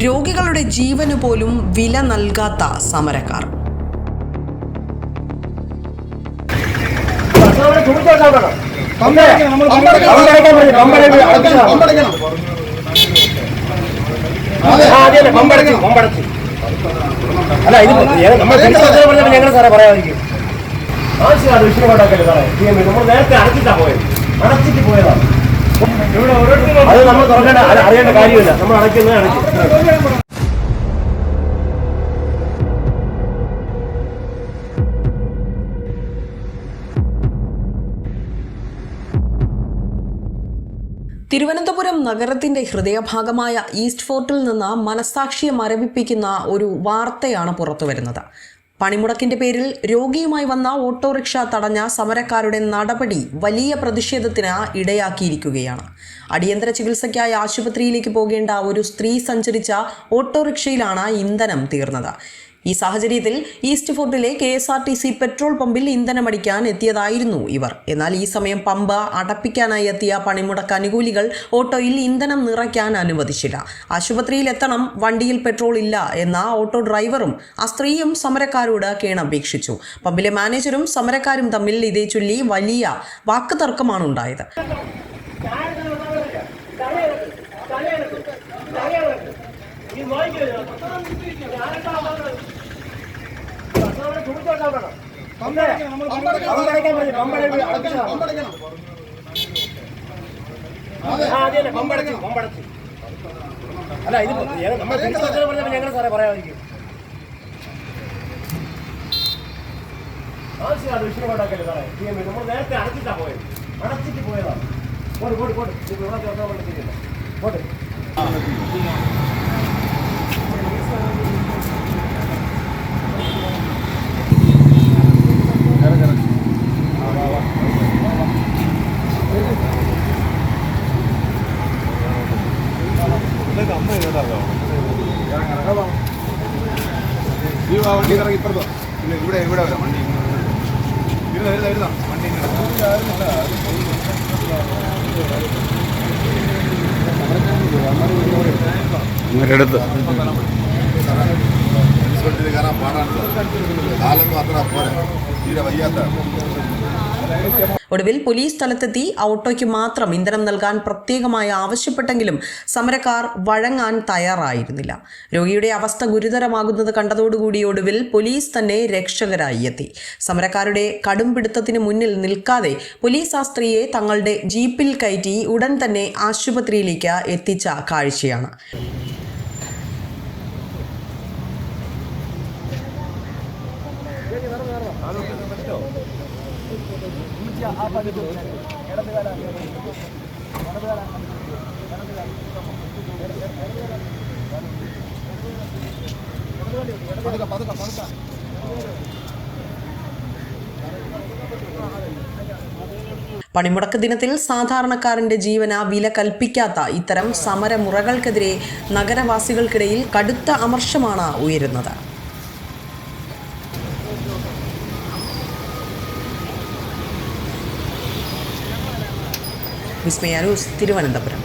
രോഗികളുടെ ജീവന് പോലും വില നൽകാത്ത സമരക്കാർ. അല്ല ഇത് ഞങ്ങൾ സാറേ പറയാതിരിക്കും. ആവശ്യമാണ് വിഷയമുണ്ടാക്കല്ലേ സാറേ. നമ്മൾ നേരത്തെ അടച്ചിട്ടാ പോയത്, അടച്ചിട്ട് പോയതാണ്. അത് നമ്മൾ തുറക്കേണ്ട അറിയേണ്ട കാര്യമില്ല. നമ്മൾ അടയ്ക്കുന്നത് അടയ്ക്കും. തിരുവനന്തപുരം നഗരത്തിന്റെ ഹൃദയഭാഗമായ ഈസ്റ്റ് ഫോർട്ടിൽ നിന്ന് മനസ്സാക്ഷിയെ മരവിപ്പിക്കുന്ന ഒരു വാർത്തയാണ് പുറത്തുവരുന്നത്. പണിമുടക്കിന്റെ പേരിൽ രോഗിയുമായി വന്ന ഓട്ടോറിക്ഷ തടഞ്ഞ സമരക്കാരുടെ നടപടി വലിയ പ്രതിഷേധത്തിന് ഇടയാക്കിയിരിക്കുകയാണ്. അടിയന്തര ചികിത്സയ്ക്കായി ആശുപത്രിയിലേക്ക് പോകേണ്ട ഒരു സ്ത്രീ സഞ്ചരിച്ച ഓട്ടോറിക്ഷയിലാണ് ഇന്ധനം തീർന്നത്. ഈ സാഹചര്യത്തിൽ ഈസ്റ്റ് ഫോർട്ടിലെ KSRTC പെട്രോൾ പമ്പിൽ ഇന്ധനമടിക്കാൻ എത്തിയതായിരുന്നു ഇവർ. എന്നാൽ ഈ സമയം പമ്പ് അടപ്പിക്കാനായി എത്തിയ പണിമുടക്ക് അനുകൂലികൾ ഓട്ടോയിൽ ഇന്ധനം നിറയ്ക്കാൻ അനുവദിച്ചില്ല. ആശുപത്രിയിൽ എത്തണം, വണ്ടിയിൽ പെട്രോൾ ഇല്ല എന്ന ഓട്ടോ ഡ്രൈവറും ആ സ്ത്രീയും സമരക്കാരോട് കേണപേക്ഷിച്ചു. പമ്പിലെ മാനേജരും സമരക്കാരും തമ്മിൽ ഇതേ ചൊല്ലി വലിയ വാക്കുതർക്കമാണ് ഉണ്ടായത്. അല്ല ഇത് ഞങ്ങൾ സാറേ പറയാതിരിക്കും. ആവശ്യമാണ് വിഷയമുണ്ടാക്കല്ലേ സാറേ. നമ്മൾ നേരത്തെ അടച്ചിട്ടാ പോയത്, അടച്ചിട്ട് പോയതാണ്. പോട്ട് പോട്ട് പോട്ട് പോട്ട്. ഇപ്പുറത്തോ ഇവിടെ ഇവിടെ വരാം. വണ്ടി ഇങ്ങോട്ടെടുത്ത് കയറാൻ പാടാണ്. കാലൊന്നും അത്ര പോരാ, തീരെ വയ്യാത്ത. ഒടുവിൽ പോലീസ് സ്ഥലത്തെത്തി ഓട്ടോയ്ക്ക് മാത്രം ഇന്ധനം നൽകാൻ പ്രത്യേകമായി ആവശ്യപ്പെട്ടെങ്കിലും സമരക്കാർ വഴങ്ങാൻ തയ്യാറായിരുന്നില്ല. രോഗിയുടെ അവസ്ഥ ഗുരുതരമാകുന്നത് കണ്ടതോടുകൂടി ഒടുവിൽ പോലീസ് തന്നെ രക്ഷകരായി എത്തി. സമരക്കാരുടെ കടുംപിടുത്തത്തിന് മുന്നിൽ നിൽക്കാതെ പോലീസ് ആ സ്ത്രീയെ തങ്ങളുടെ ജീപ്പിൽ കയറ്റി ഉടൻ തന്നെ ആശുപത്രിയിലേക്ക് എത്തിച്ച കാഴ്ചയാണ്. പണിമുടക്ക് ദിനത്തിൽ സാധാരണക്കാരന്റെ ജീവന വില കൽപ്പിക്കാത്ത ഇത്തരം സമരമുറകൾക്കെതിരെ നഗരവാസികൾക്കിടയിൽ കടുത്ത അമർഷമാണ് ഉയരുന്നത്. വിസ്മയ ന്യൂസ്, തിരുവനന്തപുരം.